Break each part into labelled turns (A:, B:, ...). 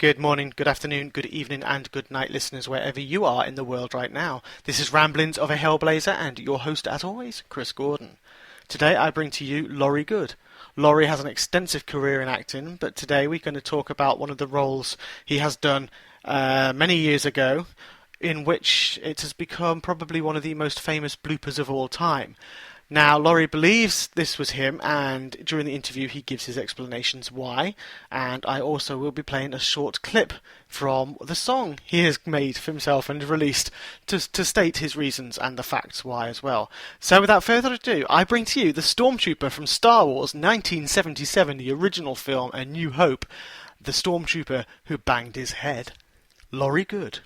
A: Good morning, good afternoon, good evening, and good night, listeners, wherever you are in the world right now. This is Ramblings of a Hellblazer, and your host, as always, Chris Gordon. Today I bring to you Laurie Goode. Laurie has an extensive career in acting, but today we're going to talk about one of the roles he has done many years ago, in which it has become probably one of the most famous bloopers of all time. Now, Laurie believes this was him, and during the interview he gives his explanations why, and I also will be playing a short clip from the song he has made for himself and released to state his reasons and the facts why as well. So without further ado, I bring to you the Stormtrooper from Star Wars 1977, the original film, A New Hope, the Stormtrooper who banged his head, Laurie Goode.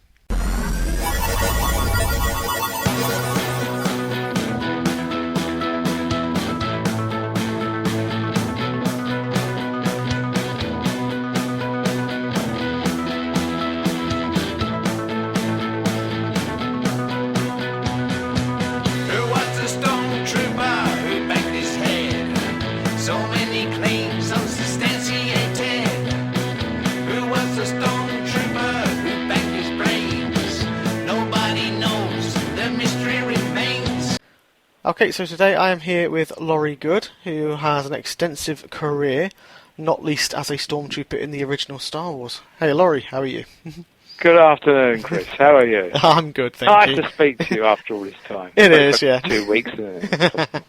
A: Okay, so today I am here with Laurie Goode, who has an extensive career, not least as a Stormtrooper in the original Star Wars. Hey Laurie, how are you?
B: Good afternoon, Chris. How are you?
A: I'm good, thank you.
B: Nice to speak to you after all this time.
A: It is, yeah.
B: 2 weeks, isn't it?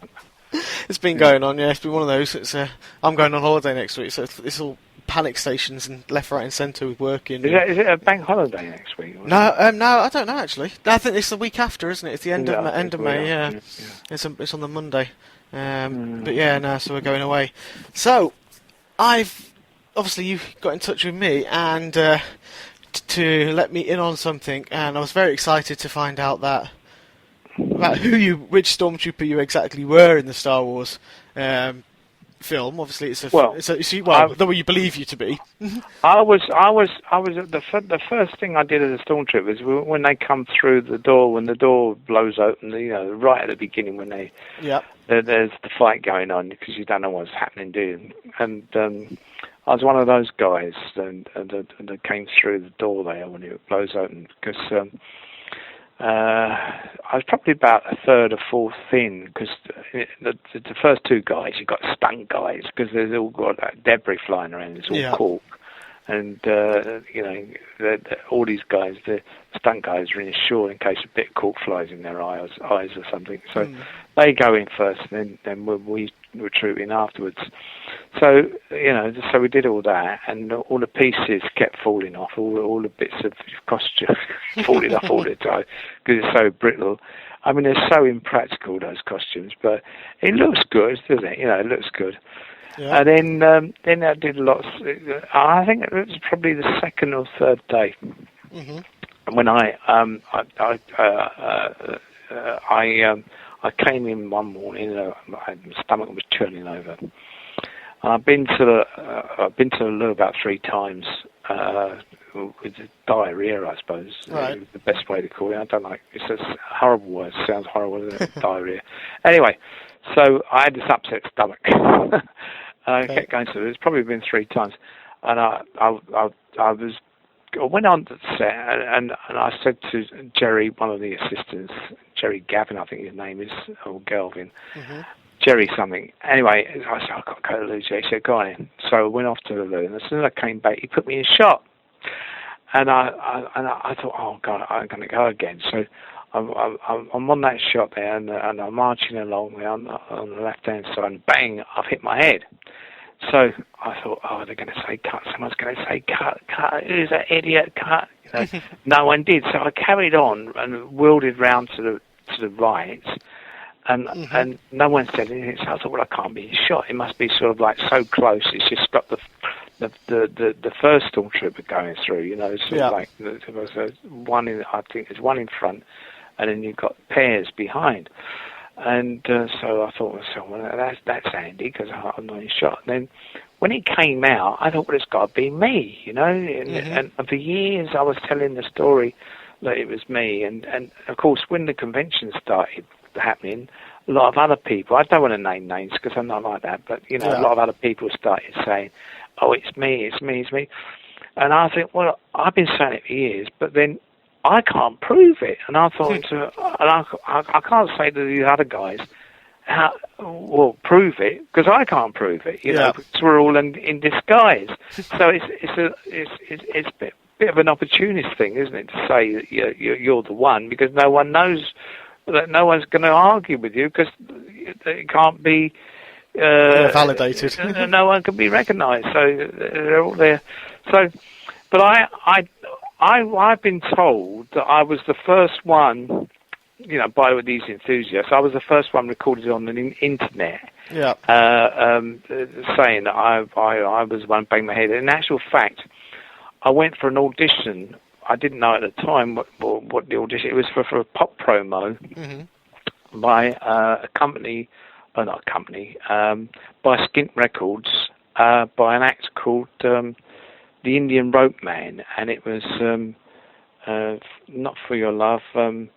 A: It's been going on, yeah. It's been one of those. I'm going on holiday next week, so it's all panic stations and left, right, and centre with working.
B: Is it a bank holiday next week?
A: No, I don't know actually. I think it's the week after, isn't it? It's the end of May. Yeah. It's on the Monday. But yeah, no. So we're going away. So obviously you got in touch with me and to let me in on something, and I was very excited to find out about which Stormtrooper you exactly were in the Star Wars film. Obviously, the way you believe you to be.
B: I was the first thing I did as a Stormtrooper is when they come through the door, when the door blows open, right at the beginning when there's the fight going on because you don't know what's happening, do you? And I was one of those guys that came through the door there when it blows open because. I was probably about a third or fourth in because the first two guys, you've got stunt guys because there's all got debris flying around, it's all cork. And, all these guys, the stunt guys are insured in case a bit of cork flies in their eyes or something. So they go in first and then we retreat in afterwards. So, so we did all that and all the pieces kept falling off, all the bits of costume falling off all the time because it's so brittle. I mean, they're so impractical, those costumes, but it looks good, doesn't it? It looks good. Yeah. And then I did lots. I think it was probably the second or third day when I came in one morning. My stomach was turning over. And I've been to the loo about 3 times with diarrhea, I suppose.
A: Right.
B: The best way to call it. I don't like. It's a horrible word. It sounds horrible, isn't it? Diarrhea. Anyway, so I had this upset stomach. I kept going to it. It's probably been 3 times, and I went on to the set, and I said to Jerry, one of the assistants, Jerry Gavin, I think his name is, or Galvin, Jerry something. Anyway, I said, I've got to go to the loo. He said, go on in. So I went off to the loo, and as soon as I came back, he put me in shot, and I thought, oh God, I'm going to go again. So I'm on that shot there, and I'm marching along there on the left-hand side, and bang, I've hit my head. So I thought, oh, they're going to say cut. Someone's going to say cut. Who's that idiot? Cut. No one did. So I carried on and wielded round to the right, and no one said anything. So I thought, well, I can't be shot. It must be sort of like so close. It's just got the first Stormtrooper going through. Sort of like there was one in. I think there's one in front, and then you've got pairs behind. And so I thought to myself, well, that's handy because I'm not in shot. And then when it came out, I thought, well, it's got to be me, And for years I was telling the story that it was me. And of course, when the convention started happening, a lot of other people, I don't want to name names because I'm not like that, but, a lot of other people started saying, oh, it's me. And I think, well, I've been saying it for years, but then I can't prove it. And I thought, I can't say to the other guys, prove it, because I can't prove it, you know, because we're all in disguise. So it's a bit of an opportunist thing, isn't it, to say that you're the one, because no one knows, that no one's going to argue with you, because it can't be
A: validated.
B: No one can be recognised, so they're all there. So, but I've been told that I was the first one, you know, by these enthusiasts. I was the first one recorded on the internet, saying that I was the one banging my head. In actual fact, I went for an audition. I didn't know at the time what the audition. It was for a pop promo by a company. Not a company, by Skint Records, by an act called The Indian Rope Man, and it was Not For Your Love, something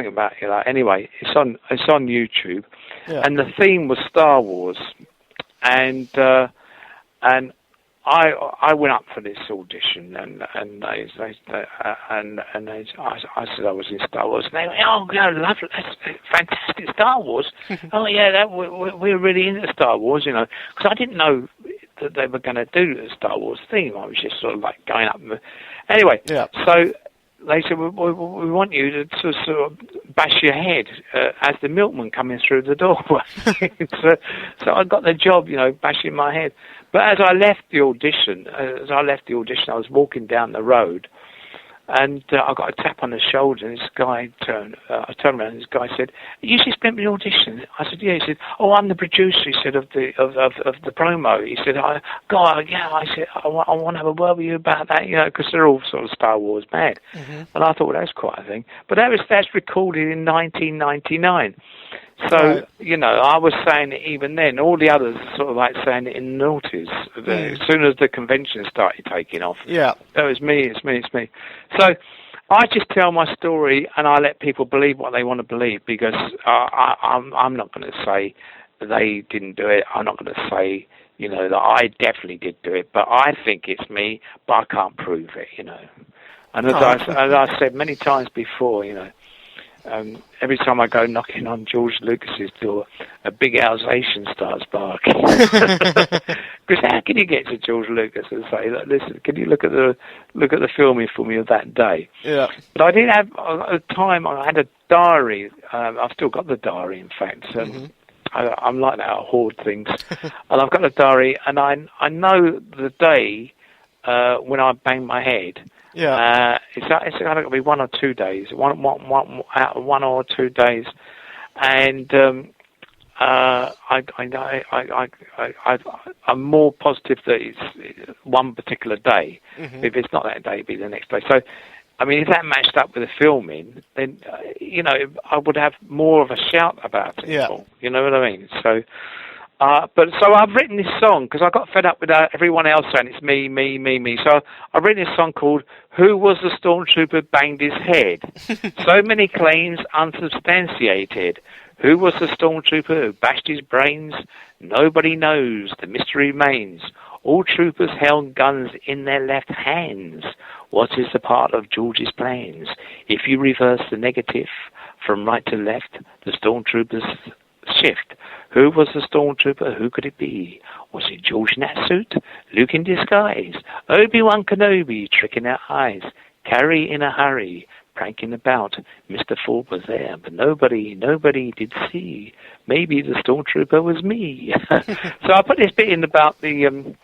B: about you. Know, anyway, it's on YouTube, and the theme was Star Wars, and I went up for this audition, and I said I was in Star Wars, and they went, "Oh, yeah, lovely, that's fantastic, Star Wars." Oh yeah, we're really into Star Wars, you know, because I didn't know that they were going to do the Star Wars theme. I was just sort of like going up. Anyway, so they said, we want you to sort of bash your head as the milkman coming through the door. So I got the job, you know, bashing my head. But as I left the audition, I was walking down the road, and I got a tap on the shoulder, and this guy I turned around, and this guy said, "You just been to the audition?" I said, "Yeah." He said, "Oh, I'm the producer," he said, of the promo. He said, I said, I want to have a word with you about that, you know, because they're all sort of Star Wars mad. And I thought, well, that's quite a thing. But that's recorded in 1999. So, you know, I was saying it even then. All the others sort of like saying it in the noughties. As soon as the convention started taking off. Yeah. Oh, it's me. So I just tell my story, and I let people believe what they want to believe, because I'm not going to say they didn't do it. I'm not going to say, you know, that I definitely did do it. But I think it's me, but I can't prove it, you know. And as I said many times before, you know, every time I go knocking on George Lucas's door, a big Alsatian starts barking. Because how can you get to George Lucas and say, "Listen, can you look at the filming for me of that day?" Yeah. But I did have a time. I had a diary. I've still got the diary, in fact. I'm like that. I hoard things, and I've got a diary, and I know the day when I banged my head. Yeah, it's going to be 1 or 2 days, one or 2 days, and I'm more positive that it's one particular day. If it's not that day, it'll be the next day. So, I mean, if that matched up with the filming, then you know, I would have more of a shout about it. Yeah, you know what I mean. So. So I've written this song because I got fed up with everyone else saying it's me. So I've written this song called "Who Was the Stormtrooper Banged His Head?" So many claims unsubstantiated. Who was the stormtrooper who bashed his brains? Nobody knows. The mystery remains. All troopers held guns in their left hands. What is the part of George's plans? If you reverse the negative from right to left, the stormtroopers shift. Who was the stormtrooper? Who could it be? Was it George in that suit? Luke in disguise? Obi-Wan Kenobi tricking our eyes? Carrie in a hurry, pranking about? Mr. Ford was there, but nobody did see. Maybe the stormtrooper was me. So I put this bit in about the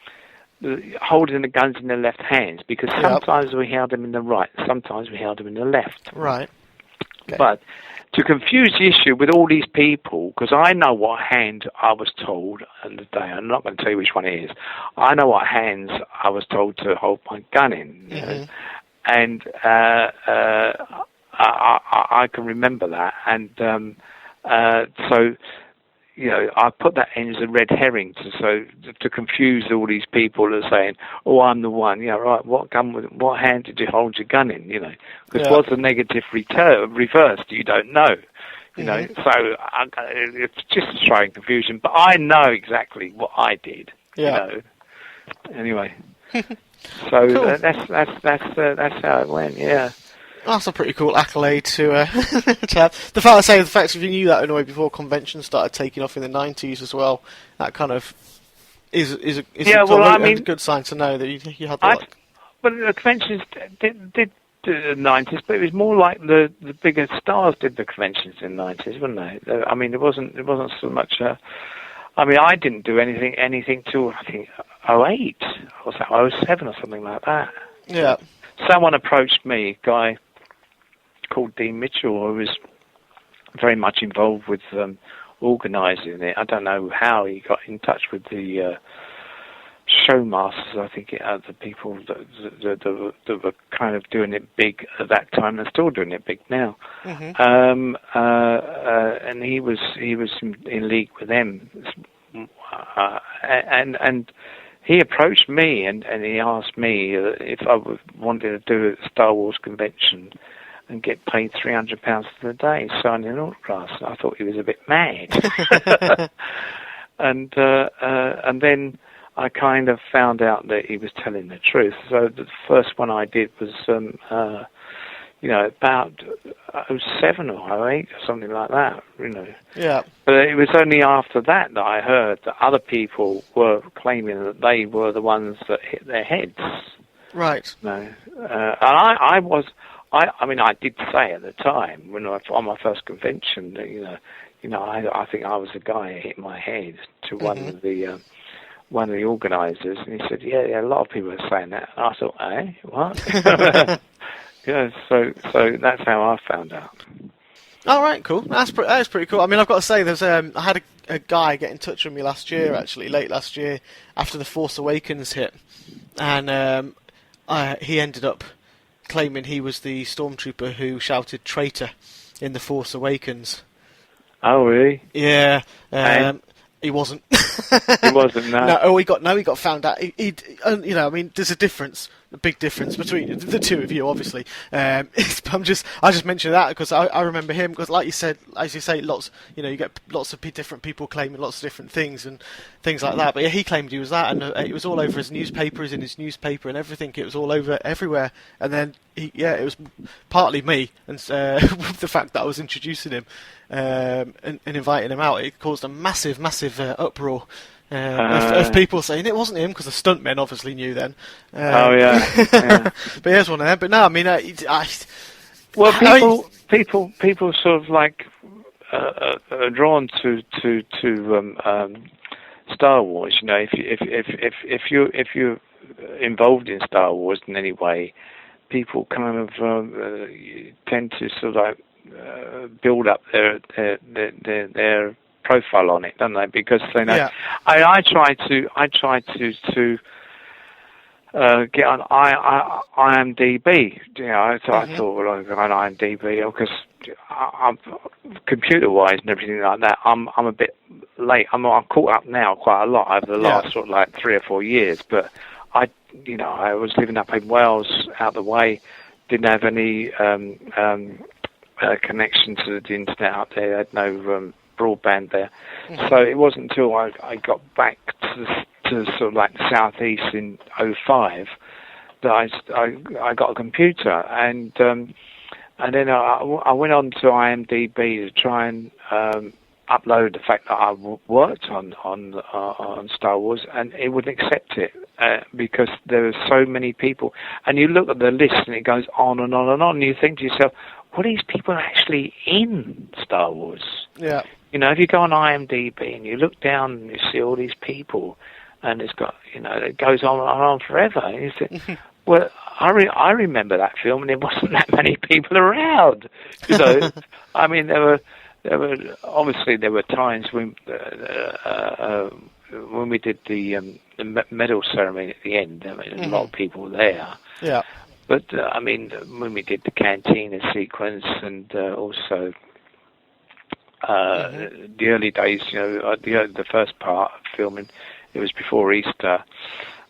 B: holding the guns in the left hands, because sometimes we held them in the right, sometimes we held them in the left. Right. Okay. But to confuse the issue with all these people, because I know what hand I was told on the day. I'm not going to tell you which one it is. I know what hands I was told to hold my gun in. You know? And I can remember that. And so, you know, I put that in as a red herring to confuse all these people that are saying, "Oh, I'm the one." Yeah, right. What hand did you hold your gun in? You know, because was the negative reversed? You don't know. You know, so it's just to try and confusion. But I know exactly what I did. Yeah. You know. Anyway. So
A: Cool.
B: that's how it went. Yeah.
A: That's a pretty cool accolade to to have. The fact that you knew that anyway before conventions started taking off in the 90s as well, that kind of is
B: Yeah,
A: sort
B: well,
A: of
B: I
A: a
B: mean,
A: good sign to know that you had the
B: but the conventions did do the 90s, but it was more like the bigger stars did the conventions in the 90s, wasn't they? I mean, it wasn't so much. I mean, I didn't do anything till I think '08 or '07 or something like that.
A: Yeah.
B: Someone approached me, a guy called Dean Mitchell, who was very much involved with organising it. I don't know how he got in touch with the showmasters. I think the people that were kind of doing it big at that time and still doing it big now.
A: Mm-hmm.
B: And he was in league with them, and he approached me and he asked me if I wanted to do a Star Wars convention and get paid £300 for the day signing autographs. I thought he was a bit mad. And then I kind of found out that he was telling the truth. So the first one I did was, about '07 or '08 or something like that,
A: Yeah.
B: But it was only after that I heard that other people were claiming that they were the ones that hit their heads.
A: Right.
B: And I did say at the time on my first convention that I think I was the guy who hit my head to one of the organisers, and he said, "Yeah, a lot of people are saying that." And I thought, what? Yeah, so that's how I found out.
A: All right, cool. That is pretty cool. I mean, I've got to say, I had a guy get in touch with me late last year, after The Force Awakens hit, and he ended up claiming he was the stormtrooper who shouted "traitor" in The Force Awakens.
B: Oh, really?
A: Yeah. He wasn't.
B: He wasn't. No.
A: He got found out. I mean, there's a big difference between the two of you, obviously. I just mentioned that because I remember him because, like you said, as you say, you get lots of different people claiming lots of different things and things like that. But yeah, he claimed he was that, and it was all over his newspaper, in his newspaper and everything. It was all over everywhere. And then it was partly me, and with the fact that I was introducing him and inviting him out, it caused a massive uproar. Of people saying it wasn't him, because the stuntmen obviously knew then.
B: Yeah.
A: But here's one of them. But no, I mean,
B: people sort of like are drawn to Star Wars. If you're involved in Star Wars in any way, people kind of tend to sort of like build up their profile on it, don't they? Because they know. Yeah. I try to get on IMDb. I thought, well, I'll go on IMDb because I'm computer-wise and everything like that. I'm a bit late. I'm caught up now quite a lot over the last sort of like 3 or 4 years. But I was living up in Wales, out the way. Didn't have any connection to the internet up there. I had no broadband there. So it wasn't until I got back to sort of like the southeast in '05 that I got a computer, and then I went on to IMDb to try and upload the fact that I worked on Star Wars, and it wouldn't accept it because there were so many people. And you look at the list, and it goes on and on and on. And you think to yourself, "Well, these people are actually in Star Wars."
A: Yeah.
B: If you go on IMDb and you look down and you see all these people, and it's got, it goes on and on forever. And you say, well, I remember that film, and there wasn't that many people around. I mean, there were obviously there were times when we did the medal ceremony at the end. I mean, a lot of people there.
A: Yeah.
B: But I mean, when we did the cantina sequence and also. The early days, the first part of filming, it was before Easter.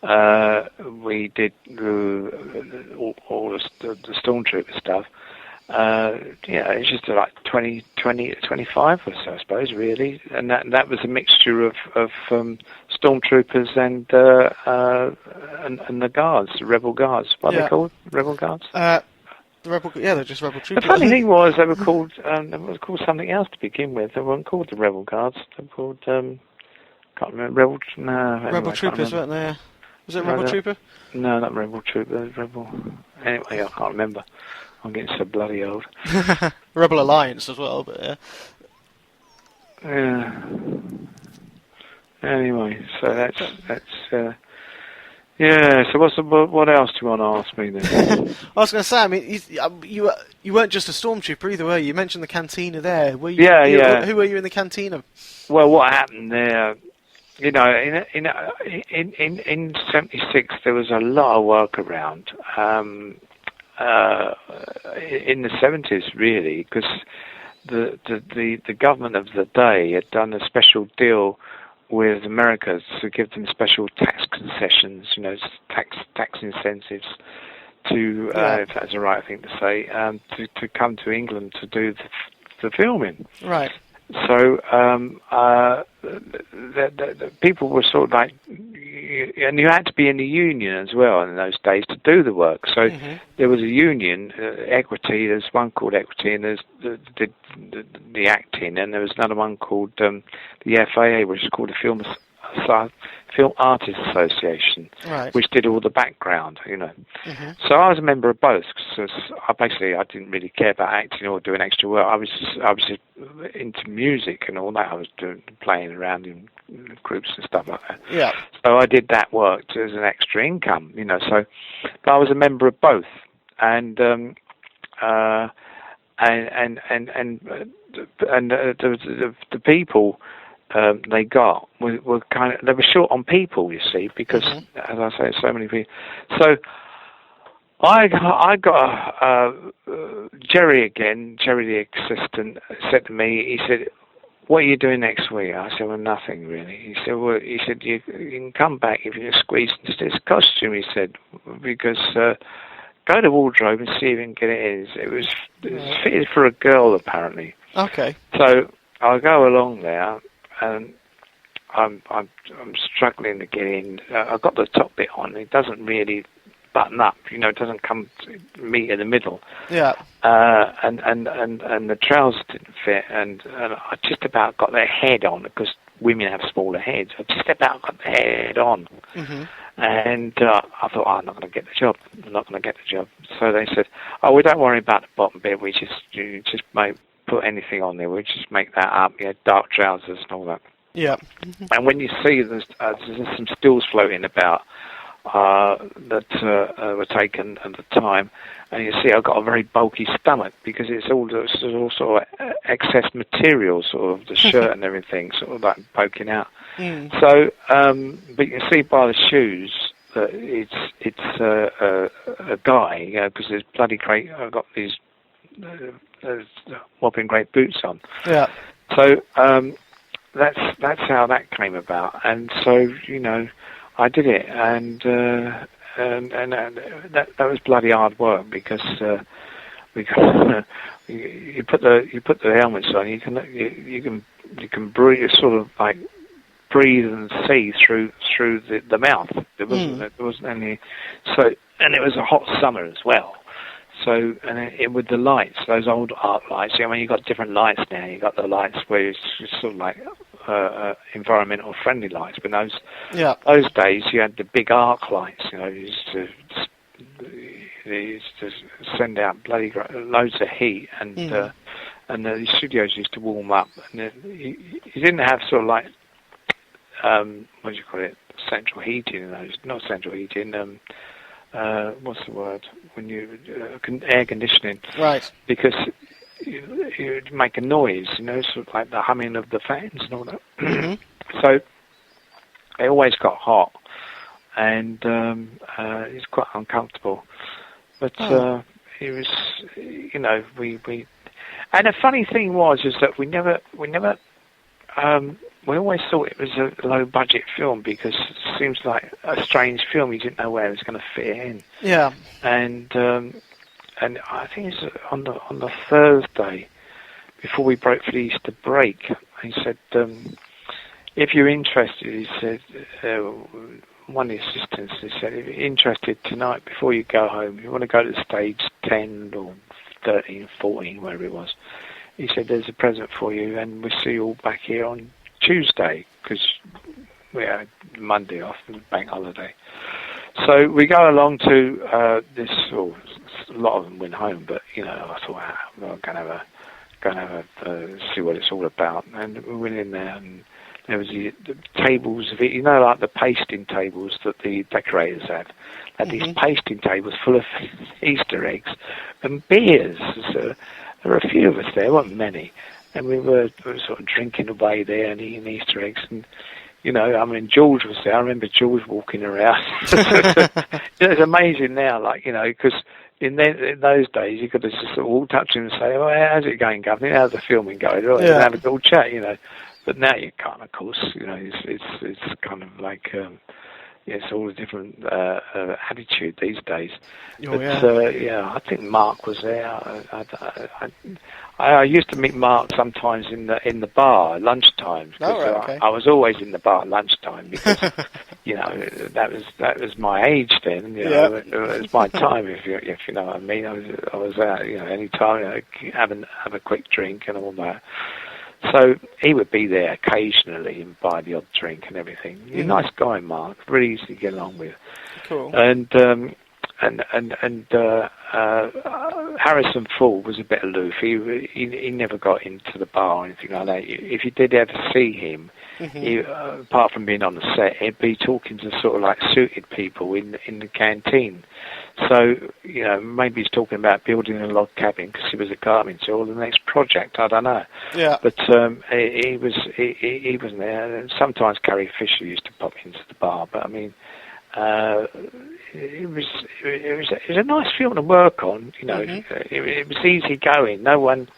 B: We did all the Stormtrooper stuff, It's just like 20 to 25 or so, I suppose, really. And that was a mixture of stormtroopers and the guards, the rebel guards. What are they called? Rebel guards?
A: They're just rebel troopers.
B: The funny thing was they were called something else to begin with. They weren't called the rebel guards. They were called can't remember. Rebel
A: Troopers, weren't they? Was it Rebel Trooper?
B: No, not Rebel Trooper. Rebel. Anyway, I can't remember. I'm getting so bloody old.
A: Rebel Alliance as well, but yeah.
B: Yeah. Anyway, so that's yeah. So what else do you want to ask me then?
A: I was going to say, I mean, you weren't just a stormtrooper either, were you? You mentioned the cantina there. Were you,
B: yeah.
A: Who were you in the cantina?
B: Well, what happened there? In '76 there was a lot of work around. In the '70s, really, because the government of the day had done a special deal with America to give them special tax concessions, tax incentives to, if that's the right thing to say, to come to England to do the filming.
A: Right.
B: So the people were sort of like, and you had to be in the union as well in those days to do the work. So there was a union, Equity. There's one called Equity, and there's the acting, and there was another one called the FAA, which is called the Film Artists Association,
A: right,
B: which did all the background, So I was a member of both, because I didn't really care about acting or doing extra work. I was just into music and all that. I was playing around in groups and stuff like that.
A: Yeah.
B: So I did that work as an extra income, So, but I was a member of both, and the people they got were they were short on people, you see, because as I say, so many people. So I got Jerry the assistant, said to me, he said, "What are you doing next week?" I said, "Well, nothing really." He said, "Well," he said, you can come back if you can squeeze into this costume," he said, "because go to wardrobe and see if you can get it in." It was fitted for a girl, apparently.
A: Okay.
B: So I'll go along there, and I'm struggling to get in. I've got the top bit on. It doesn't really button up, it doesn't come to meet in the middle.
A: Yeah.
B: And the trousers didn't fit, and I just about got their head on, because women have smaller heads. I just about got the head on. And I thought, I'm not going to get the job. So they said, "Oh, we don't worry about the bottom bit. We just put anything on there. We just make that up. Dark trousers and all that."
A: Yeah.
B: And when you see there's some stills floating about that were taken at the time, and you see I've got a very bulky stomach, because it's all sort of excess material, sort of the shirt and everything, sort of like poking out. So, but you can see by the shoes that it's a guy, because there's bloody great. I've got these whopping great boots on.
A: Yeah.
B: So that's how that came about, and so I did it, and that was bloody hard work, because you put the helmets on, you can breathe, sort of like breathe and see through the mouth. There wasn't any. So, and it was a hot summer as well. So, and with the lights, those old arc lights, you've got different lights now. You've got the lights where it's sort of like environmental friendly lights, but those days you had the big arc lights. You used to send out bloody loads of heat, and the studios used to warm up, and you didn't have sort of like what do you call it? Central heating. Not central heating. What's the word? When you air conditioning,
A: right?
B: Because you make a noise, sort of like the humming of the fans and all that. So it always got hot, and it's quite uncomfortable. But it was, we. And the funny thing is that we never. We always thought it was a low-budget film, because it seems like a strange film. You didn't know where it was going to fit in.
A: Yeah.
B: And and I think it's on the Thursday before we broke for the Easter break. He said, if you're interested, he said, one of the assistants, he said, if you're interested tonight before you go home, if you want to go to stage 10 or 13, 14, wherever it was, he said, there's a present for you, and we'll see you all back here on Tuesday, because we had Monday off, the bank holiday. So we go along to this, a lot of them went home, but, I thought, I'm going to have see what it's all about. And we went in there, and there was the tables of it, like the pasting tables that the decorators had. Had these pasting tables full of Easter eggs and beers. So there were a few of us there, weren't many. And we were sort of drinking away there and eating Easter eggs. And, George was there. I remember George walking around. It's amazing now, because in those days you could just sort of walk up to him and say, "Oh, how's it going, Governor? How's the filming going?" Right? And have a good chat, But now you can't, of course. It's kind of like it's all a different attitude these days. I think Mark was there. I used to meet Mark sometimes in the bar at lunchtime. I was always in the bar at lunchtime because that was my age then. It was my time, if you know what I mean. I was out, any time, have a quick drink and all that. So he would be there occasionally and buy the odd drink and everything. He's a nice guy, Mark. Really easy to get along with.
A: Cool.
B: And Harrison Ford was a bit aloof. He never got into the bar or anything like that. If you did ever see him, he, apart from being on the set, he'd be talking to sort of like suited people in the canteen. So, maybe he's talking about building a log cabin because he was a carpenter, or the next project, I don't know. Yeah. But he wasn't there. And sometimes Carrie Fisher used to pop into the bar, but I mean, it was a nice film to work on. It was easy going. There wasn't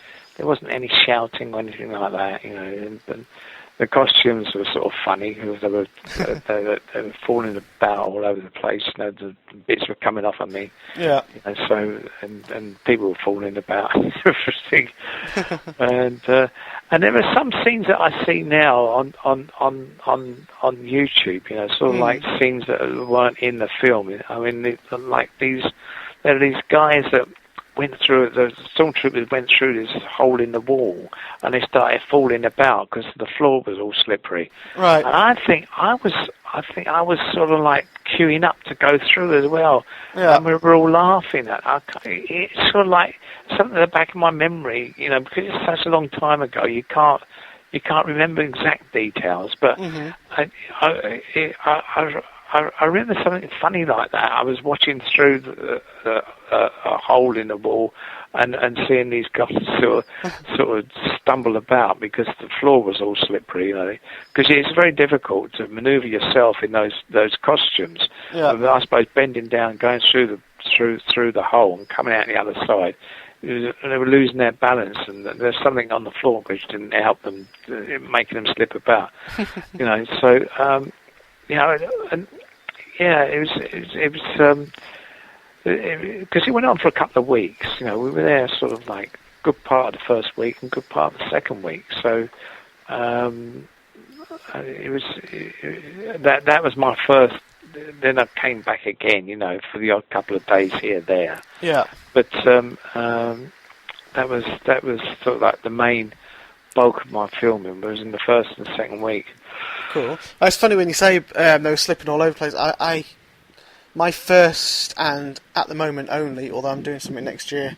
B: any shouting or anything like that. And the costumes were sort of funny because they were falling about all over the place. The bits were coming off of me. Yeah. And people were falling about and everything. And there are some scenes that I see now on YouTube. Sort of like scenes that weren't in the film. I mean, there are these guys that the Stormtroopers went through this hole in the wall, and they started falling about because the floor was all slippery. Right. And I think I was sort of like queuing up to go through as well. Yeah. And we were all laughing at it. It's sort of like something at the back of my memory, because it's such a long time ago. You can't remember exact details, but I remember something funny like that. I was watching through a hole in the wall and seeing these guys sort of stumble about because the floor was all slippery, because it's very difficult to manoeuvre yourself in those costumes. Yeah. I suppose bending down, going through the hole and coming out the other side. They were losing their balance, and there's something on the floor which didn't help them, making them slip about. It was because it went on for a couple of weeks. We were there sort of like good part of the first week and good part of the second week. So it was that was my first. Then I came back again, for the odd couple of days here there. Yeah. But that was sort of like the main bulk of my filming was in the first and second week.
A: Cool. It's funny when you say they were slipping all over the place. My first and at the moment only, although I'm doing something next year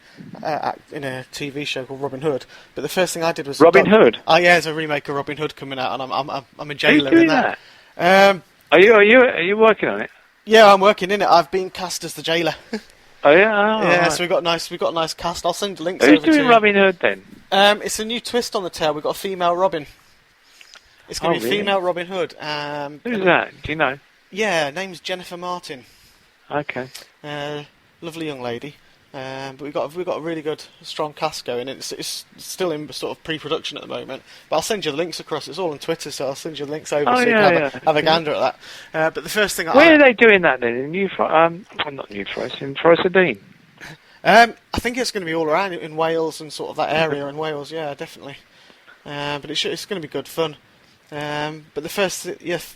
A: in a TV show called Robin Hood. But the first thing I did was
B: Robin Hood.
A: Oh yeah, there's a remake of Robin Hood coming out, and I'm a jailer in that.
B: Are you working on it?
A: Yeah, I'm working in it. I've been cast as the jailer.
B: Oh yeah. Oh,
A: yeah.
B: right.
A: So we've got a nice cast. I'll send links.
B: Who's
A: over to
B: doing Robin Hood then?
A: It's a new twist on the tale. We've got a female Robin. It's going to be a female Robin Hood.
B: Who's that? Do you know?
A: Yeah, name's Jennifer Martin.
B: Okay.
A: Lovely young lady. But we've got a really good, strong cast going. It's still in sort of pre-production at the moment. But I'll send you the links across. It's all on Twitter, so I'll send you the links over so you can have a gander at that. But the first thing
B: where are they doing that then? In New Forest, not New Forest, in Forest of Dean?
A: I think it's going to be all around in Wales and sort of that area in Wales. Yeah, definitely. But it's going to be good fun. But the first,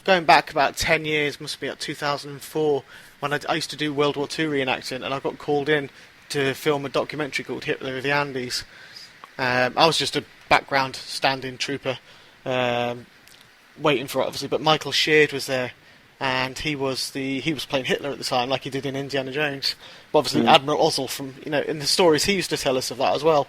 A: going back about 10 years, must be at 2004, when I used to do World War II reenacting, and I got called in to film a documentary called Hitler of the Andes. I was just a background stand-in trooper, waiting for it, obviously. But Michael Sheard was there, and he was playing Hitler at the time, like he did in Indiana Jones. But obviously, Admiral Ozzel from in the stories he used to tell us of that as well.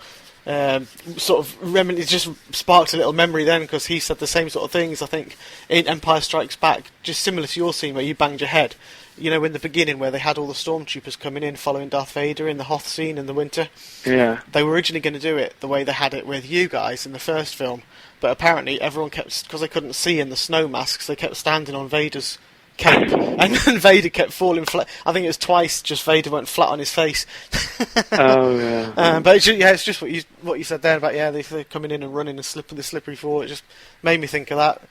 A: Sort of it just sparked a little memory then, because he said the same sort of things, I think, in Empire Strikes Back, just similar to your scene where you banged your head. In the beginning where they had all the Stormtroopers coming in following Darth Vader in the Hoth scene in the winter.
B: Yeah.
A: They were originally going to do it the way they had it with you guys in the first film, but apparently everyone kept, because they couldn't see in the snow masks, they kept standing on Vader's cape, and then Vader kept falling flat. I think it was twice, just Vader went flat on his face.
B: Oh yeah.
A: But it's just what you said there about they're coming in and running and slipping the slippery floor. It just made me think of that.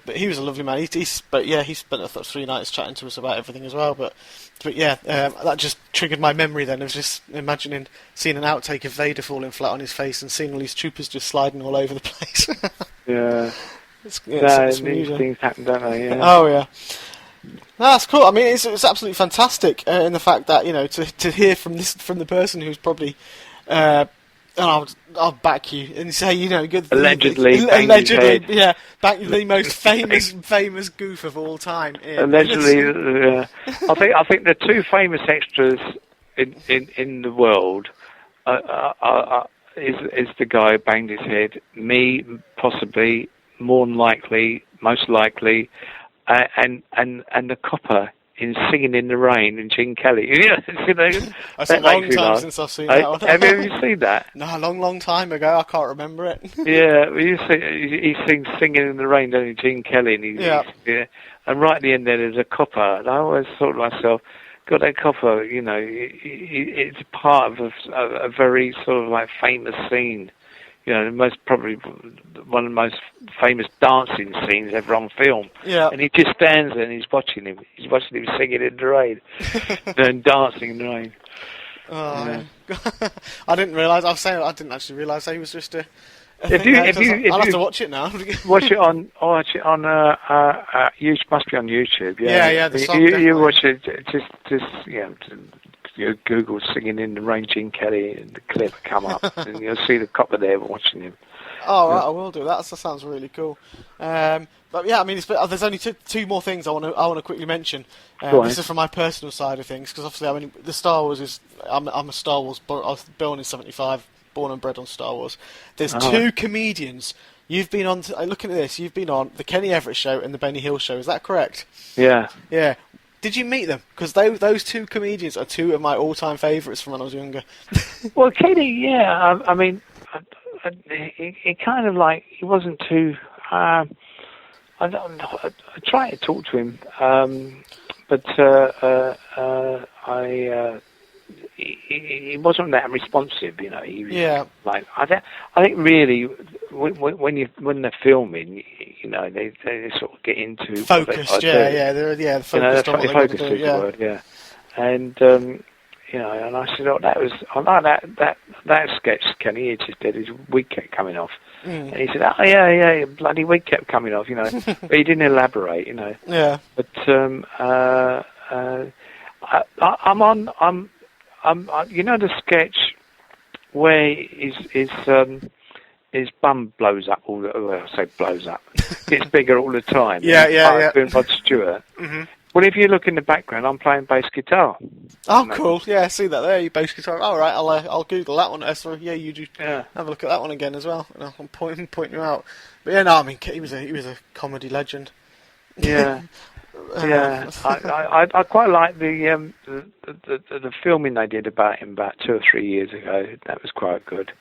A: But he was a lovely man. He spent 3 nights chatting to us about everything as well. But that just triggered my memory then of just imagining seeing an outtake of Vader falling flat on his face and seeing all these troopers just sliding all over the place.
B: Yeah.
A: It's
B: these things happen, don't they? Yeah.
A: Oh yeah. No, that's cool. I mean, it's absolutely fantastic in the fact that to hear from the person who's probably, and I'll back you and say good
B: allegedly,
A: back the most famous goof of all time.
B: Allegedly, I think the two famous extras in the world is the guy who banged his head. Me, possibly, more than likely, most likely. And the copper in Singing in the Rain and Gene Kelly.
A: That's a long time since I've seen that one.
B: Have you seen that?
A: No, a long time ago. I can't remember it.
B: Yeah, well, he sings Singing in the Rain, don't he, Gene Kelly? And and right at the end there's a copper. And I always thought to myself, God, that copper, it's part of a very sort of like famous scene. Probably one of the most famous dancing scenes ever on film. Yeah. And he just stands there and he's watching him. He's watching him singing in the rain and dancing in the rain.
A: Oh, yeah. I didn't realise. I didn't actually realise he was just a. I'll have to watch it now.
B: Watch it on. You must be on YouTube.
A: Yeah. The song,
B: you watch it. Just you Google Singing in the Rain, Gene Kelly, and the clip will come up, and you'll see the copper there watching him.
A: Oh, right, I will do that. That sounds really cool. But yeah, I mean, there's only two more things I want to quickly mention. This is from my personal side of things, because obviously, I mean, the Star Wars is. I'm a Star Wars. I was born in '75, born and bred on Star Wars. There's two comedians. You've been on. Looking at this, you've been on the Kenny Everett Show and the Benny Hill Show. Is that correct?
B: Yeah.
A: Yeah. Did you meet them? Because those two comedians are two of my all-time favourites from when I was younger.
B: Well, Kenny, yeah. I mean, he kind of like he wasn't too. I tried to talk to him, but he wasn't that responsive. He was like I think really when they're filming, they sort of get into
A: focused. They're focused on what they're going to do.
B: The word, yeah. And and I said, I like that sketch Kenny he just did. His wig kept coming off, and he said, oh yeah, bloody wig kept coming off, but he didn't elaborate,
A: Yeah.
B: But I'm the sketch where his bum blows up blows up, gets bigger all the time.
A: Yeah.
B: Doing Rod Stewart. Mm-hmm. Well, if you look in the background, I'm playing bass guitar.
A: Oh, cool! Yeah, I see that there. You bass guitar. All right, I'll Google that one. So yeah, you do.
B: Yeah.
A: Have a look at that one again as well. And I'll point you out. But yeah, no, I mean, he was a comedy legend.
B: Yeah. Yeah, I quite like the filming they did about him about 2 or 3 years ago. That was quite good.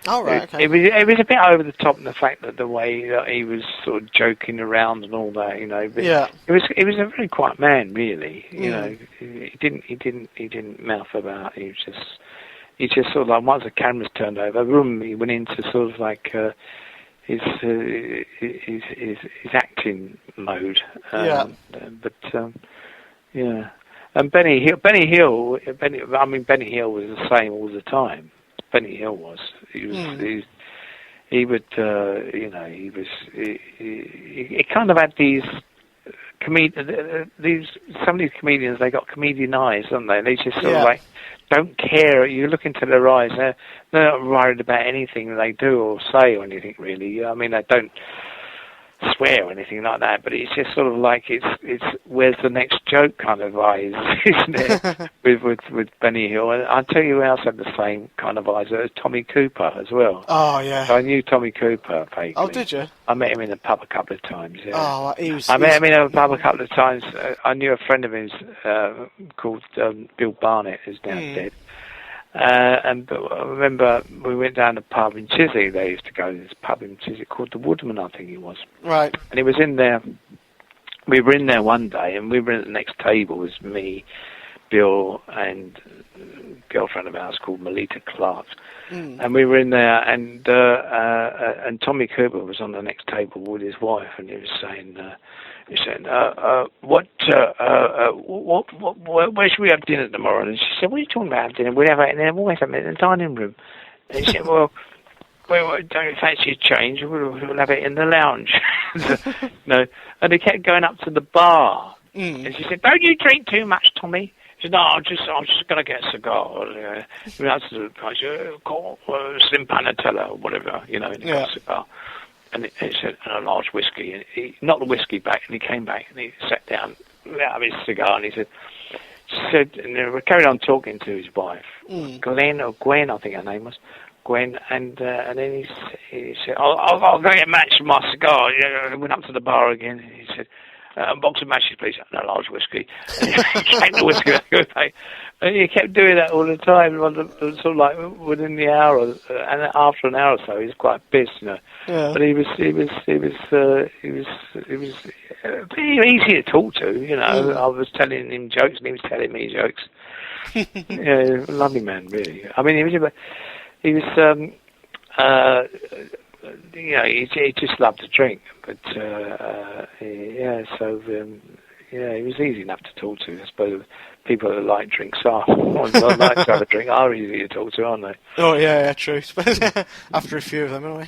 A: Oh, right, okay.
B: It was a bit over the top in the fact that the way that he was sort of joking around and all that, But
A: yeah.
B: He was a very quiet man, really. He didn't mouth about. He just sort of like once the cameras turned over, he went into sort of like. His acting mode,
A: yeah.
B: But yeah, And Benny Hill was the same all the time. Benny Hill was. He would, he kind of had these some of these comedians, they got comedian eyes, don't they? They just sort of like don't care. You look into their eyes, they're not worried about anything they do or say or anything really. I mean, they don't swear or anything like that, but it's just sort of like it's where's the next joke kind of eyes, isn't it? with Benny Hill, and I'll tell you who else had the same kind of eyes. Tommy Cooper as well.
A: Oh yeah.
B: So I knew Tommy Cooper vaguely.
A: Oh, did you?
B: I met him in a pub a couple of times. Yeah.
A: Oh,
B: I met him in a pub a couple of times. I knew a friend of his called Bill Barnett, who's now dead. And I remember we went down the pub in Chiswick. They used to go to this pub in Chiswick called the Woodman, I think it was.
A: Right.
B: And he was in there. We were in there one day, and we were at the next table. It was me, Bill, and a girlfriend of ours called Melita Clark. And we were in there, and Tommy Cooper was on the next table with his wife, and he was saying, where should we have dinner tomorrow? And she said, what are you talking about dinner? We'll have it in there, we'll have it in the dining room. And he said, well, don't you fancy a change? We'll have it in the lounge. No. And they kept going up to the bar. And she said, don't you drink too much, Tommy? He said, no, I'm just going to get a cigar. We had to call Slim Panatella or whatever, and he got a cigar. And he said, and a large whiskey. And he knocked the whiskey back, and he came back, and he sat down, let out his cigar, and he said, and we carried on talking to his wife, Gwen, I think her name was, Gwen, and then he said, I'll go get a match for my cigar. He went up to the bar again, and he said, a box of matches, please, and a large whiskey. And he came the whiskey back. And he kept doing that all the time, sort of like within the hour, and after an hour or so, he was quite pissed, Yeah. But he was very easy to talk to, I was telling him jokes, and he was telling me jokes. Lovely man, really. I mean, he he just loved to drink, but he was easy enough to talk to. I suppose people that like drinks are, ones that like to have a drink are easy to talk to, aren't they?
A: Oh yeah, true. After a few of them, anyway.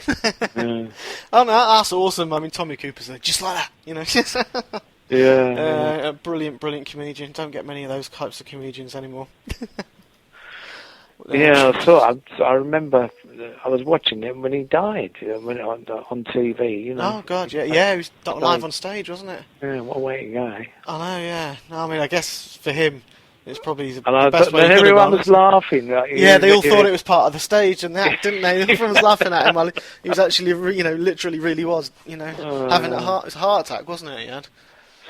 A: Oh no, that's awesome. I mean, Tommy Cooper's just like that,
B: Yeah.
A: A brilliant comedian. Don't get many of those types of comedians anymore.
B: Yeah, I remember I was watching him when he died on TV.
A: Oh God, yeah, he was live on stage, wasn't it?
B: Yeah, what a way to go.
A: I know, yeah. No, I mean, I guess for him, it's probably the best
B: but
A: way.
B: Everyone was laughing.
A: They all thought it was part of the stage and the act, didn't they? Everyone was laughing at him while he was actually, literally, really was, having a heart attack, wasn't it? He had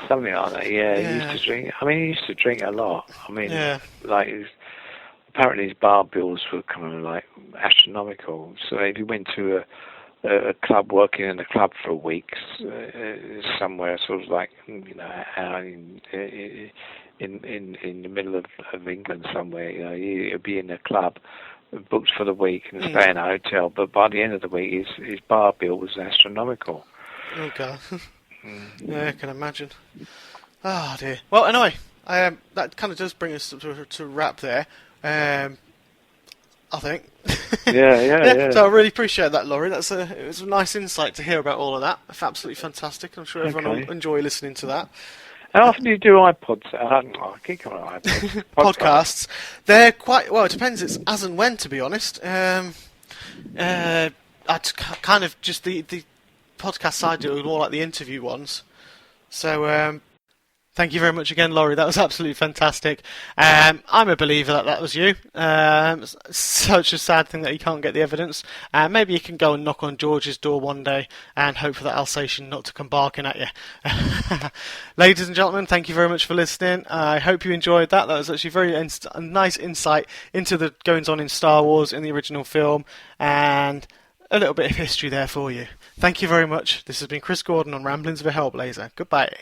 B: something like that. Yeah, he used to drink. I mean, he used to drink a lot. I mean, apparently his bar bills were kind of like astronomical. So if you went to a club, working in a club for a week, somewhere sort of like in the middle of England somewhere, you'd be in a club, booked for the week and stay in a hotel. But by the end of the week, his bar bill was astronomical.
A: Okay. Yeah, I can imagine. Oh dear. Well, anyway, that kind of does bring us to wrap there. I think. Yeah. So I really appreciate that, Laurie. It was a nice insight to hear about all of that. It's absolutely fantastic. I'm sure everyone will enjoy listening to that.
B: How often do you do iPods? I keep coming on iPods.
A: Podcasts. They're quite well. It depends. It's as and when, to be honest. I kind of just the podcasts I do are more like the interview ones. So. Thank you very much again, Laurie. That was absolutely fantastic. I'm a believer that was you. Such a sad thing that you can't get the evidence. Maybe you can go and knock on George's door one day and hope for that Alsatian not to come barking at you. Ladies and gentlemen, thank you very much for listening. I hope you enjoyed that. That was actually very a nice insight into the goings-on in Star Wars in the original film, and a little bit of history there for you. Thank you very much. This has been Chris Gordon on Ramblings of a Hellblazer. Goodbye.